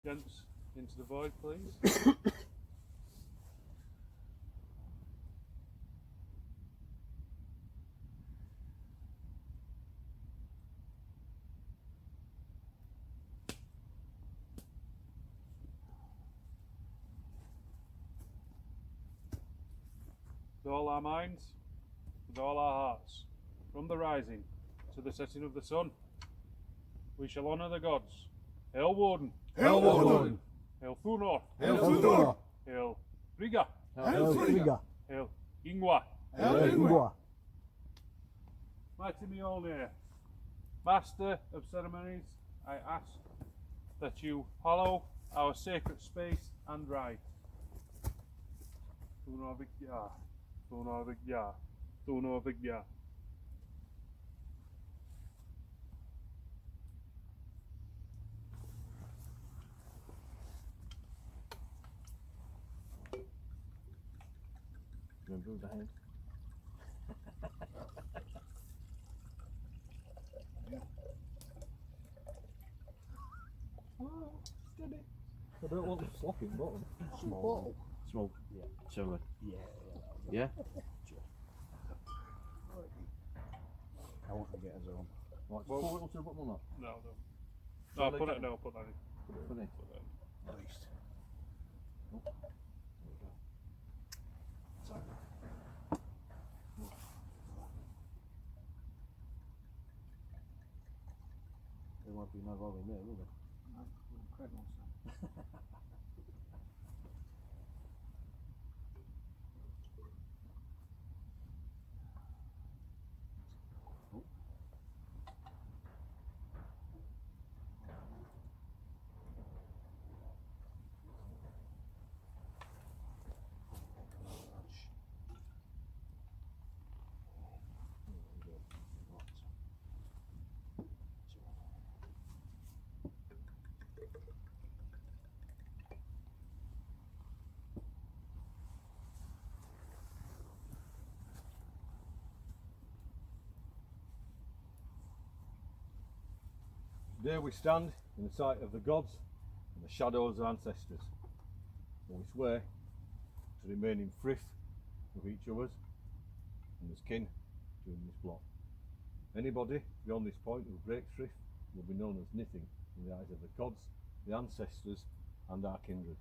Gents, into the void, please. With all our minds, with all our hearts, from the rising to the setting of the sun, we shall honour the gods. Hail Woden! Hail Woden! Hail Thunor! Hail Thunor! Hail Frigga! Hail Frigga! Hail Ingwa! Hail Ingwa! Mighty Mjolnir, Master of Ceremonies, I ask that you hallow our sacred space and rite. Thunor Vigya, Thunor Vigya, Thunor Vigya. Remember the hand? Oh, steady. I don't want the slopping bottom. Small. Small. Yeah. So, yeah. I want to get a zone. Right, Well- pour it onto the bottom or not? No, no. Shall No, I put take it, no, put that in. Put it in. Put that in. At least. Oh. There we go. Sorry. There won't be no roll in there, will there? No, Craig wants some. There we stand in the sight of the gods and the shadows of ancestors. And we swear to remain in frith with each other and as kin during this blot. Anybody beyond this point who breaks frith will be known as nothing in the eyes of the gods, the ancestors and our kindred.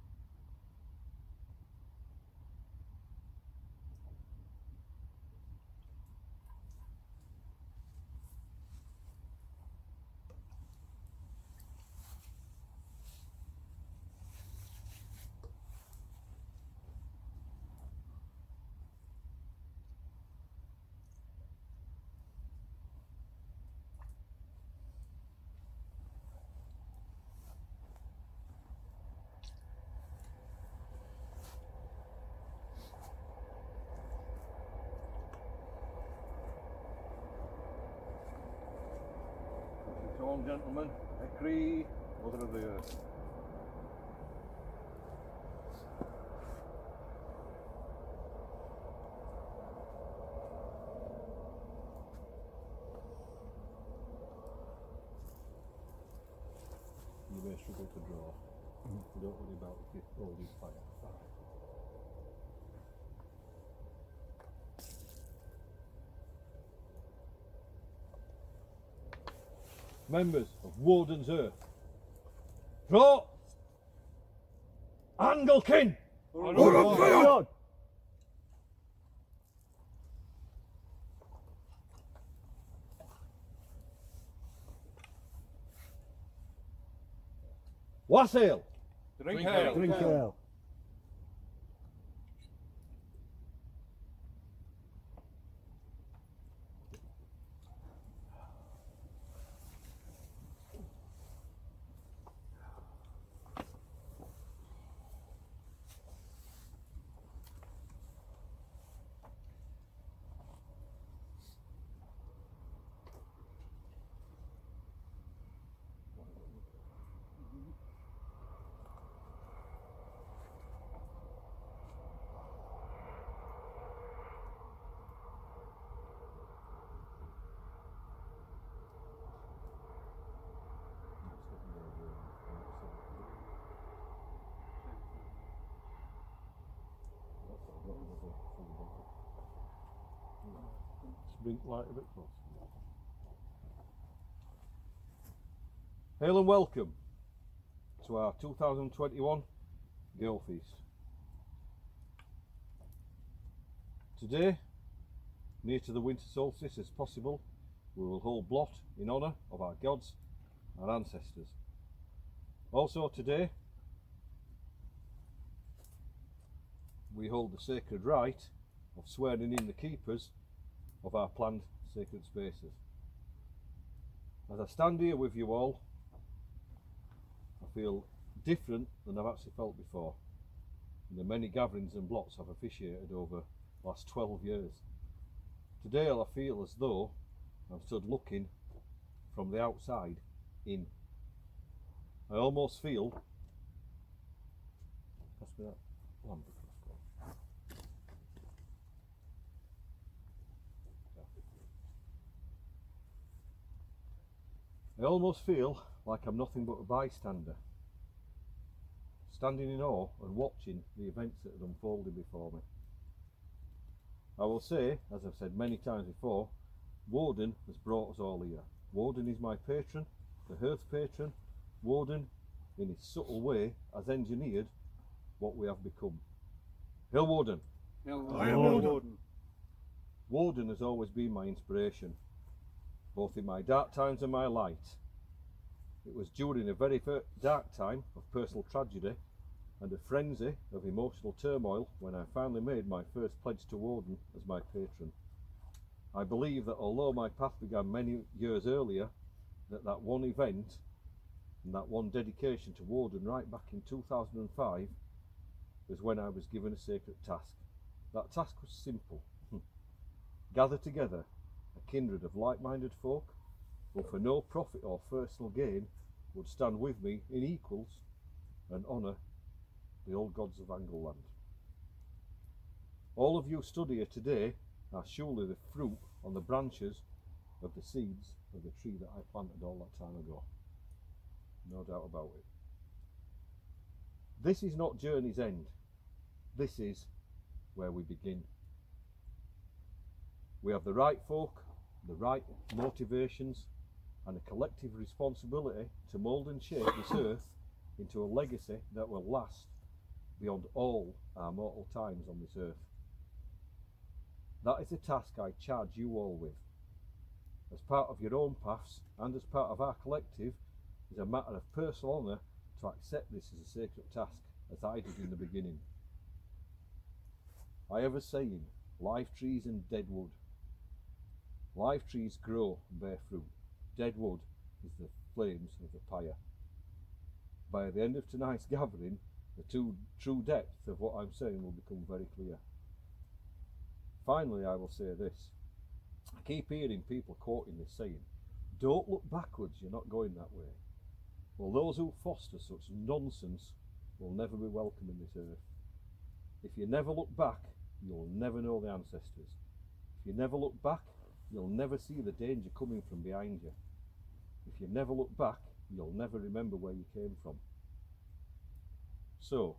Come on, gentlemen, agree, mother of the earth. You may struggle to draw. Don't worry about if you hold his fire. Members of Wodens Earth, draw! Angelkin! Wakefield! Wassail! Drink Drink ale. Drink ale. bring light a bit closer. Hail and welcome to our 2021 Geol Feast. Today, near to the winter solstice as possible, we will hold Blot in honour of our gods and ancestors. Also today, we hold the sacred rite of swearing in the keepers of our planned sacred spaces. As I stand here with you all, I feel different than I've actually felt before in the many gatherings and blots I've officiated over the last 12 years. Today I feel as though I'm stood looking from the outside in. I almost feel, pass me that lamp across. I almost feel like I'm nothing but a bystander, standing in awe and watching the events that had unfolded before me. I will say, as I've said many times before, Woden has brought us all here. Woden is my patron, the Hearth patron. Woden, in his subtle way, has engineered what we have become. Hail Woden! Hail Woden. Woden has always been my inspiration, both in my dark times and my light. It was during a very dark time of personal tragedy and a frenzy of emotional turmoil when I finally made my first pledge to Woden as my patron. I believe that although my path began many years earlier, that one event and that one dedication to Woden right back in 2005 was when I was given a sacred task. That task was simple. Gather together a kindred of like-minded folk who for no profit or personal gain would stand with me in equals and honour the old gods of Angleland. All of you stood here today are surely the fruit on the branches of the seeds of the tree that I planted all that time ago. No doubt about it. This is not journey's end. This is where we begin. We have the right folk, the right motivations, and a collective responsibility to mould and shape this earth into a legacy that will last beyond all our mortal times on this earth. That is a task I charge you all with. As part of your own paths and as part of our collective, is a matter of personal honour to accept this as a sacred task, as I did in the beginning. I have a saying, live trees and dead wood. Live trees grow and bear fruit. Dead wood is the flames of the pyre. By the end of tonight's gathering, the true depth of what I'm saying will become very clear. Finally, I will say this. I keep hearing people quoting this saying, don't look backwards, you're not going that way. Well, those who foster such nonsense will never be welcome in this earth. If you never look back, you'll never know the ancestors. If you never look back, you'll never see the danger coming from behind you. If you never look back, you'll never remember where you came from. So,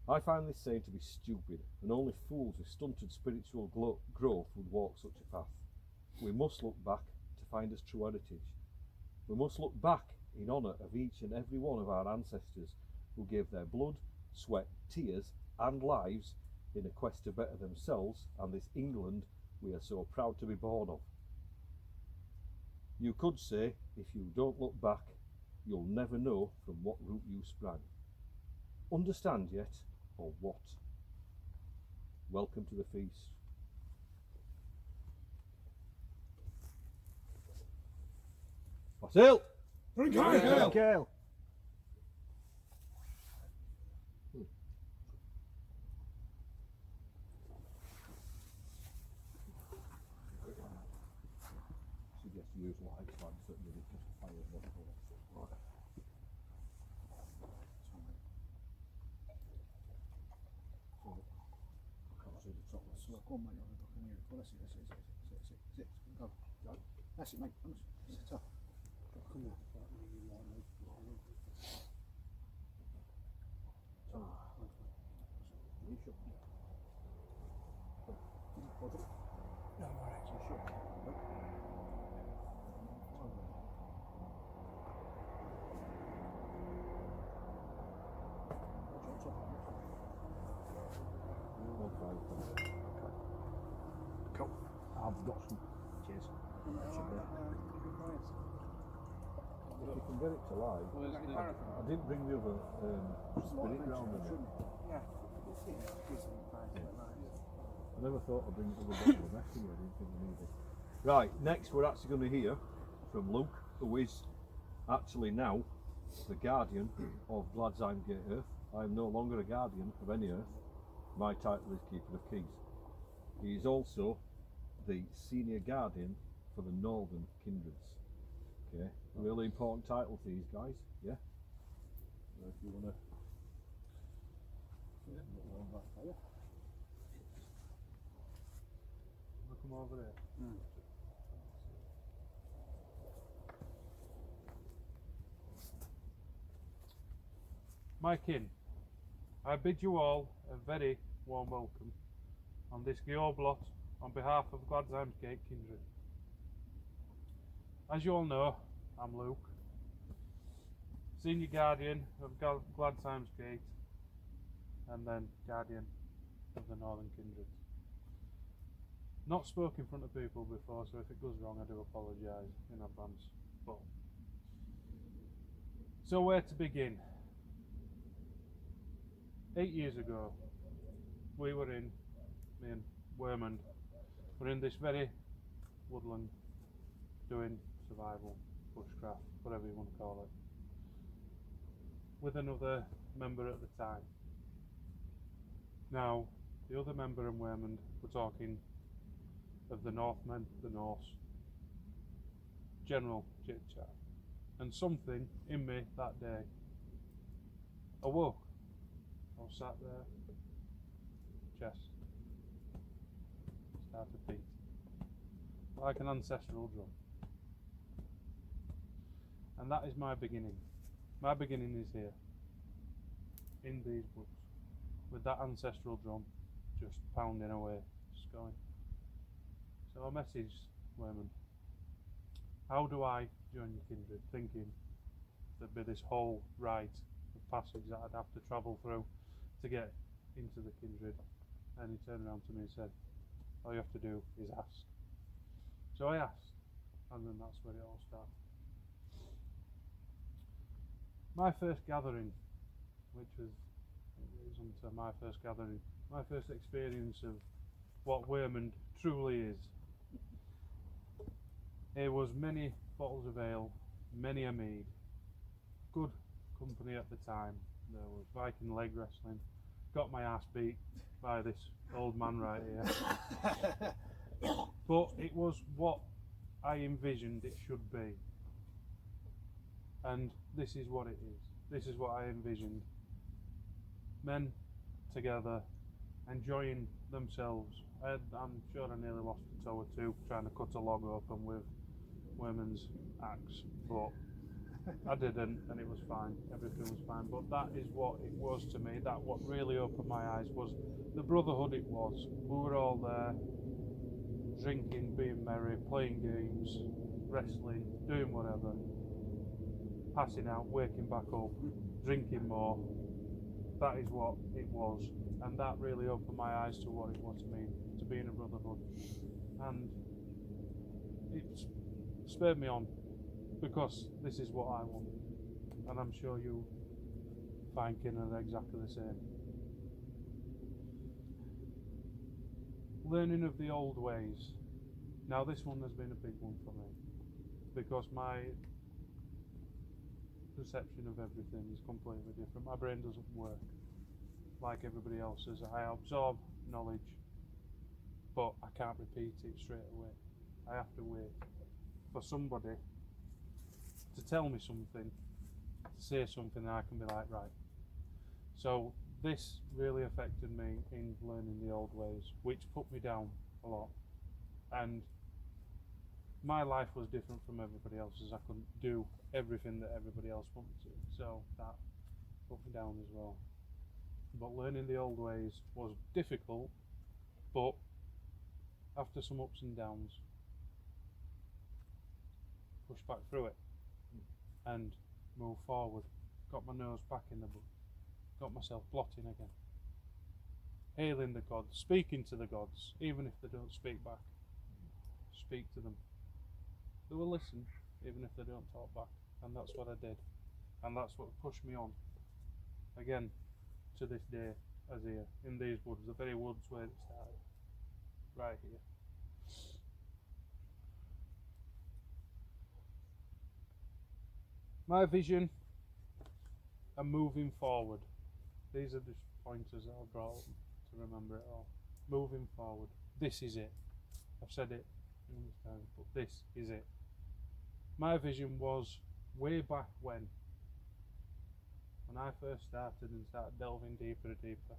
I find this saying to be stupid, and only fools with stunted spiritual growth would walk such a path. We must look back to find us true heritage. We must look back in honour of each and every one of our ancestors who gave their blood, sweat, tears and lives in a quest to better themselves and this England we are so proud to be born of. You could say, if you don't look back, you'll never know from what root you sprang. Understand yet, or what? Welcome to the feast. Basil! Geol. Suggest you use light lamps that really just fire them up. So go on, mate, I'll look in here. Well, that's it. Go. That's it, mate. That's it. Come on. No, all right, so sure. I've got some. Cheers. If you can get it to live. I didn't bring the other spirit round with me. I never thought I'd bring the other bottle of mess here, I didn't think we needed. Right, next we're actually going to hear from Luke, who is actually now the guardian of Gladsheim Gate Hearth. I am no longer a guardian of any earth. My title is Keeper of Keys. He is also the senior guardian for the Northern Kindreds. Okay, really important title for these guys, yeah? So if you want to... Come over there. My kin, I bid you all a very warm welcome on this Geol Blot on behalf of Gladsheim's Gate Kindred. As you all know, I'm Luke, Senior Guardian of Gladsheim's Gate and then Guardian of the Northern Kindred. Not spoke in front of people before, so if it goes wrong I do apologise in advance. But so where to begin? 8 years ago, me and Wermund were in this very woodland doing survival, bushcraft, whatever you want to call it, with another member at the time. Now, the other member and Wermund were talking of the Northmen, the Norse, general chit chat, and something in me that day awoke. I was sat there, chest started beating like an ancestral drum, and that is my beginning. My beginning is here, in these woods, with that ancestral drum just pounding away, just going. So I messaged Wermund, how do I join your kindred, thinking there'd be this whole rite of passage that I'd have to travel through to get into the kindred, and he turned around to me and said, all you have to do is ask. So I asked, and then that's where it all started. My first gathering, which was onto my first gathering, my first experience of what Wermund truly is. There was many bottles of ale, many a mead, good company at the time. There was Viking leg wrestling, got my ass beat by this old man right here. But it was what I envisioned it should be. And this is what it is. This is what I envisioned. Men together, enjoying themselves. I'm sure I nearly lost a toe or two trying to cut a log open with Wermund's axe, but I didn't, and it was fine. Everything was fine. But that is what it was to me. That what really opened my eyes was the brotherhood it was. We were all there, drinking, being merry, playing games, wrestling, doing whatever, passing out, waking back up, drinking more. That is what it was, and that really opened my eyes to what it was to mean to be in a brotherhood, and it spurred me on, because this is what I want, and I'm sure you find Kindred are exactly the same. Learning of the old ways. Now this one has been a big one for me, because my perception of everything is completely different. My brain doesn't work like everybody else's. I absorb knowledge, but I can't repeat it straight away. I have to wait for somebody to tell me something, to say something that I can be like, right. So this really affected me in learning the old ways, which put me down a lot, and my life was different from everybody else's. I couldn't do everything that everybody else wanted to, so that put me down as well. But learning the old ways was difficult, but after some ups and downs, pushed back through it and moved forward. Got my nose back in the book, got myself blotting again, hailing the gods, speaking to the gods, even if they don't speak back. speak to them. They will listen, even if they don't talk back, and that's what I did, and that's what pushed me on. Again, to this day, as here in these woods, the very woods where it started, right here. My vision and moving forward. These are just pointers that I've brought to remember it all. Moving forward. This is it. I've said it numerous times, but this is it. My vision was way back when I first started and started delving deeper and deeper,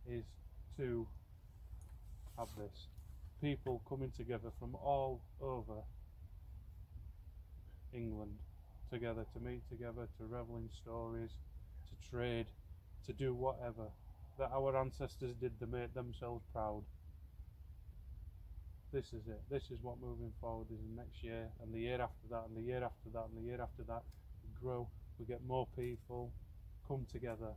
is to have this. People coming together from all over England together, to meet together, to revel in stories, to trade, to do whatever that our ancestors did to make themselves proud. This is it. This is what moving forward is in next year, and the year after that, and the year after that, and the year after that. We grow, we get more people, come together,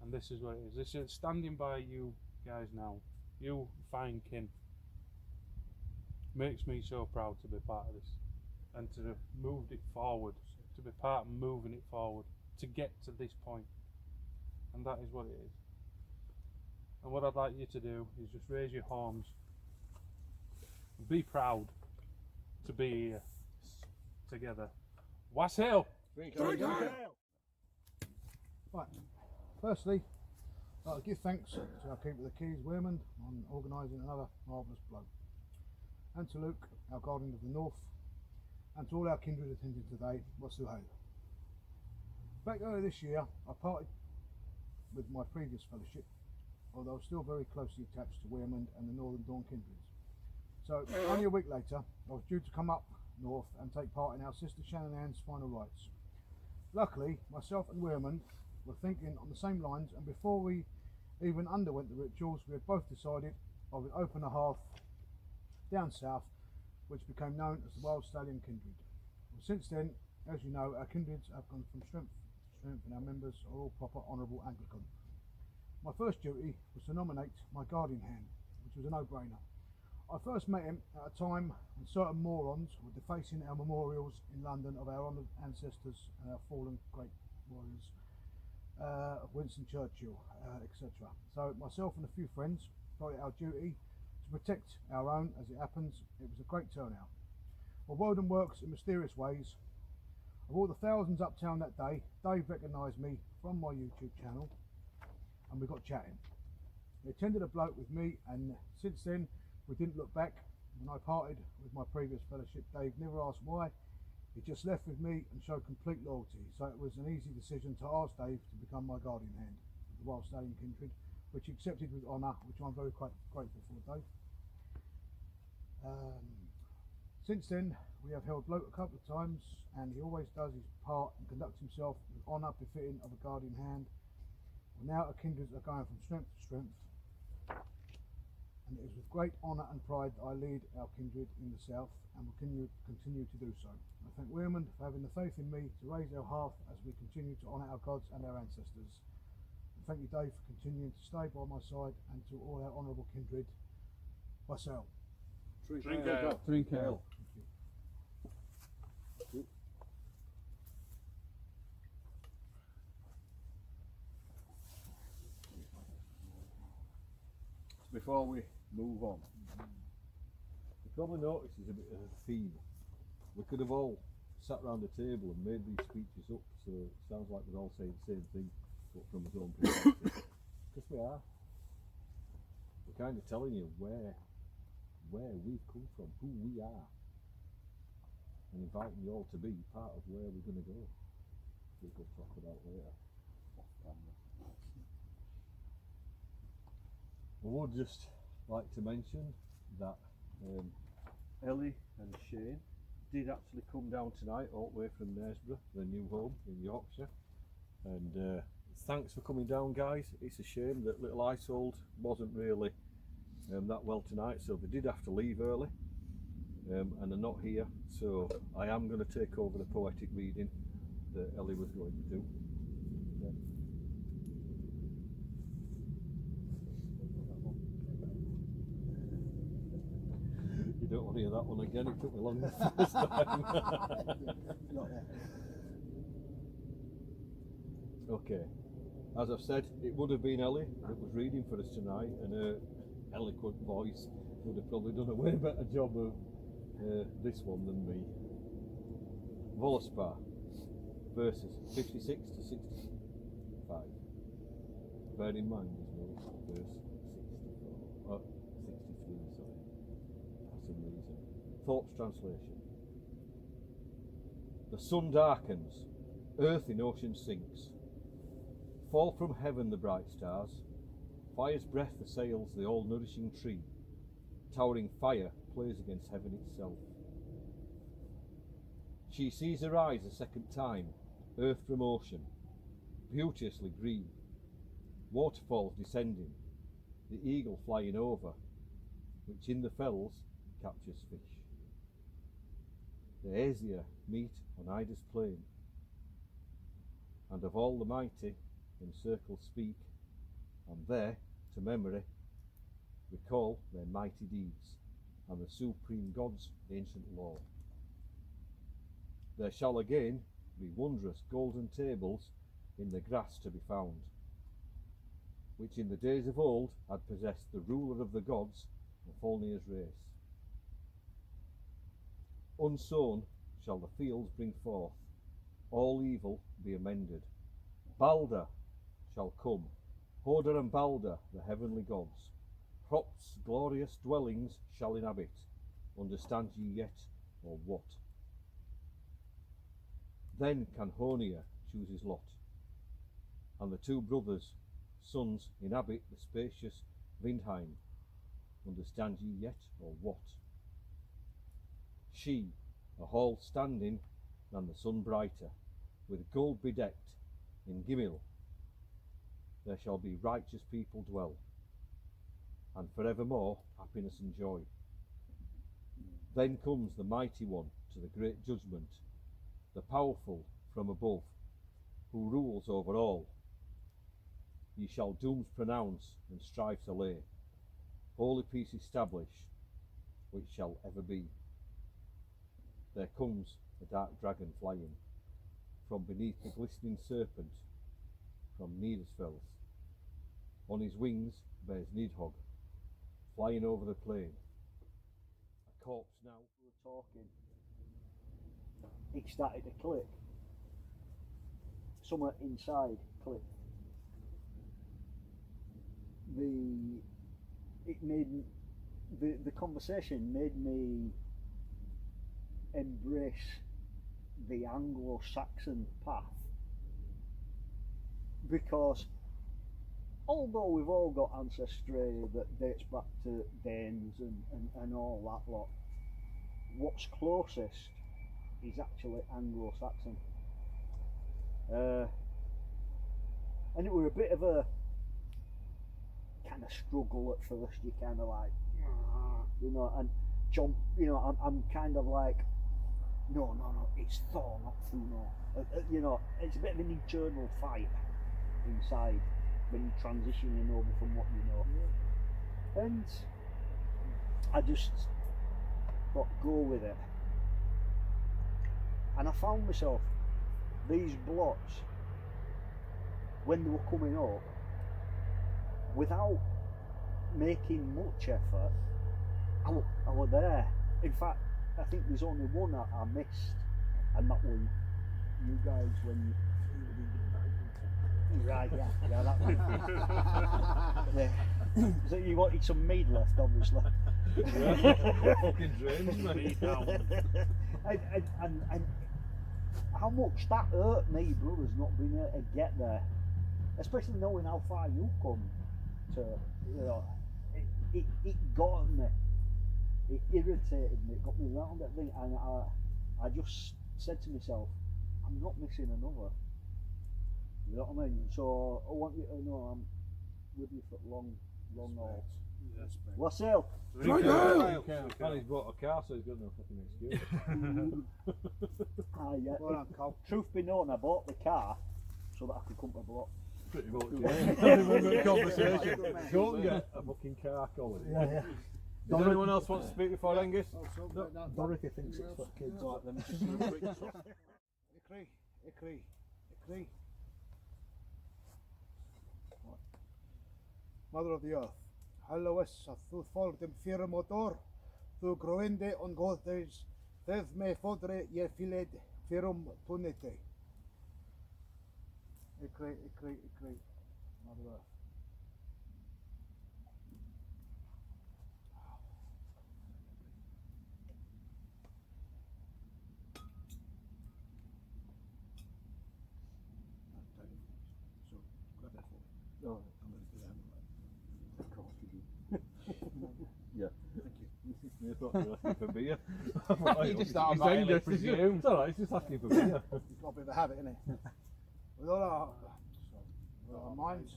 and this is what it is. This is standing by you guys now, you fine kin. Makes me so proud to be part of this, and to have moved it forward, to be part of moving it forward, to get to this point, and that is what it is. And what I'd like you to do is just raise your horns. Be proud to be here together. Wassail! Drink Right, firstly, I'd like to give thanks to our keeper of the keys, Wearman, on organising another marvellous blow. And to Luke, our guardian of the north, and to all our kindred attending today, Wassail. Back earlier this year, I parted with my previous fellowship, although I was still very closely attached to Wearman and the Northern Dawn Kindreds. So, only a week later, I was due to come up north and take part in our sister Shannon Ann's final rites. Luckily, myself and Wearman were thinking on the same lines, and before we even underwent the rituals, we had both decided I would open a hearth down south, which became known as the Wild Stallion Kindred. Well, since then, as you know, our kindreds have gone from strength to strength, and our members are all proper honourable Anglican. My first duty was to nominate my guardian hand, which was a no-brainer. I first met him at a time when certain morons were defacing our memorials in London of our honoured ancestors and our fallen great warriors, of Winston Churchill, etc. So myself and a few friends thought it our duty to protect our own. As it happens, it was a great turnout. Well, Wodens works in mysterious ways. Of all the thousands uptown that day, Dave recognised me from my YouTube channel, and we got chatting. He attended a bloke with me, and since then we didn't look back. When I parted with my previous fellowship, Dave never asked why. He just left with me and showed complete loyalty. So it was an easy decision to ask Dave to become my guardian hand of the Wild Stallion Kindred, which he accepted with honour, which I'm very grateful for, Dave. Since then, we have held bloke a couple of times, and he always does his part and conducts himself with honour befitting of a guardian hand. Well, now our kindreds are going from strength to strength, and it is with great honour and pride that I lead our kindred in the south, and will continue to do so. I thank Wearman for having the faith in me to raise our hearth as we continue to honour our gods and our ancestors. And thank you, Dave, for continuing to stay by my side, and to all our honourable kindred. Wassail. Drink ale. Drink ale. Thank you. Before we move on, you probably noticed there's a bit of a theme. We could have all sat round the table and made these speeches up, so it sounds like we're all saying the same thing, but from his own perspective. Because we are. We're kind of telling you where we've come from, who we are, and inviting you all to be part of where we're going to go, which we'll talk about later. I would just like to mention that Ellie and Shane did actually come down tonight all the way from Knaresborough, their new home in Yorkshire, and thanks for coming down, guys. It's a shame that little Isold wasn't really that well tonight, so they did have to leave early, and they're not here, so I am going to take over the poetic reading that Ellie was going to do. You don't want to hear that one again. It took me long the first time. Not there. Okay. As I've said, it would have been Ellie that was reading for us tonight, and her eloquent voice would have probably done a way better job of this one than me. Volospar, verses 56 to 65. Bear in mind, there's no verse 64. 63, sorry. For some reason. Thoughts translation. The sun darkens, earth in ocean sinks. Fall from heaven the bright stars, fire's breath assails the all-nourishing tree, towering fire plays against heaven itself. She sees arise a second time, earth from ocean, beauteously green, waterfalls descending, the eagle flying over, which in the fells captures fish. The Aesir meet on Ida's plain, and of all the mighty in circles speak, and there, to memory, recall their mighty deeds and the supreme God's ancient law. There shall again be wondrous golden tables in the grass to be found, which in the days of old had possessed the ruler of the gods of Falnir's race. Unsown shall the fields bring forth, all evil be amended. Balder shall come, Hoder and Balder, the heavenly gods. Hrop's glorious dwellings shall inhabit. Understand ye yet, or what? Then can Honir choose his lot, and the two brothers' sons inhabit the spacious Vindheim. Understand ye yet, or what? She, a hall standing than the sun brighter, with gold bedecked, in Gimil there shall be righteous people dwell, and forevermore happiness and joy. Then comes the mighty one to the great judgment, the powerful from above, who rules over all. Ye shall dooms pronounce and strife allay, holy peace establish, which shall ever be. There comes the dark dragon flying, from beneath the glistening serpent, from Nidarsfels. On his wings bears Nidhogg, flying over the plain. A corpse now. We were talking. It started to click. Somewhere inside clicked. The conversation made me embrace the Anglo-Saxon path, because although we've all got ancestry that dates back to Danes and all that lot, what's closest is actually Anglo-Saxon. And it were a bit of a kind of struggle at first. You kind of like, you know, and John, you know, I'm kind of like, no, it's Thor, not Thuno. You know, it's a bit of an internal fight inside when you're transitioning over from what you know. Yeah. And I just thought, go with it. And I found myself, these blots, when they were coming up, without making much effort, I was there. In fact, I think there's only one I missed, and that was you guys when you... Right, yeah, that one. Yeah. So you wanted some meat left, obviously. Fucking dreams, mate. And how much that hurt me, brothers, not being able to get there, especially knowing how far you come to, you know, it got me, it irritated me, it got me round that thing, and I just said to myself, I'm not missing another. You know what I mean? So I want you to know I'm with you for long haul. Yes, mate. What's up? And he's bought a car, so he's got no fucking excuse. Yeah. Well done, Cole. Truth be known, I bought the car so that I could come to Blot. Pretty much, yeah. Conversation. Go and get a fucking car, Colin. Yeah. Does anyone else want to speak before Angus? Dorothy thinks it's for kids. Right, then. Ikri. Mother of the earth, hallowes a thu fol dem fira motor, thu groende on gothers, thev me fodre ye filed firum punete. Ikri, Mother Earth. So, grab that for me. No. I'm going to do that. Of course you do. Yeah. Thank you. You thought you were asking for beer. You just automatically presumed. It's alright, it's just asking for beer. He's got a bit of a habit, isn't he? With all our minds,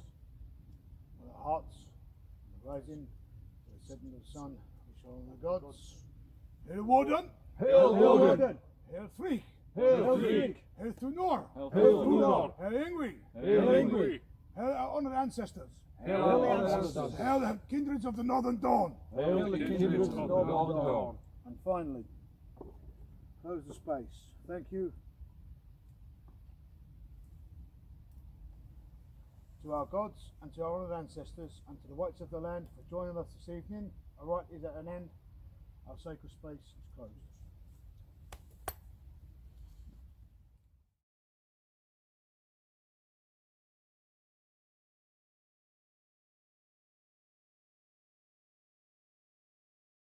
with our hearts, the rising, the setting of the sun, we shall honor the gods. Hail Woden! Hail Woden! Hail Freak! Hail Freak! Hail Thunor! Hail Thunor! Hail Ingwi! Hail Ingwi! Hail our honored ancestors! Hail our ancestors! Hail the Kindreds of the Northern Dawn! Hail the Kindreds of the Northern Dawn! And finally, close the space. Thank you to our gods and to our honoured ancestors and to the whites of the land for joining us this evening. Our rite is at an end. Our sacred space is closed.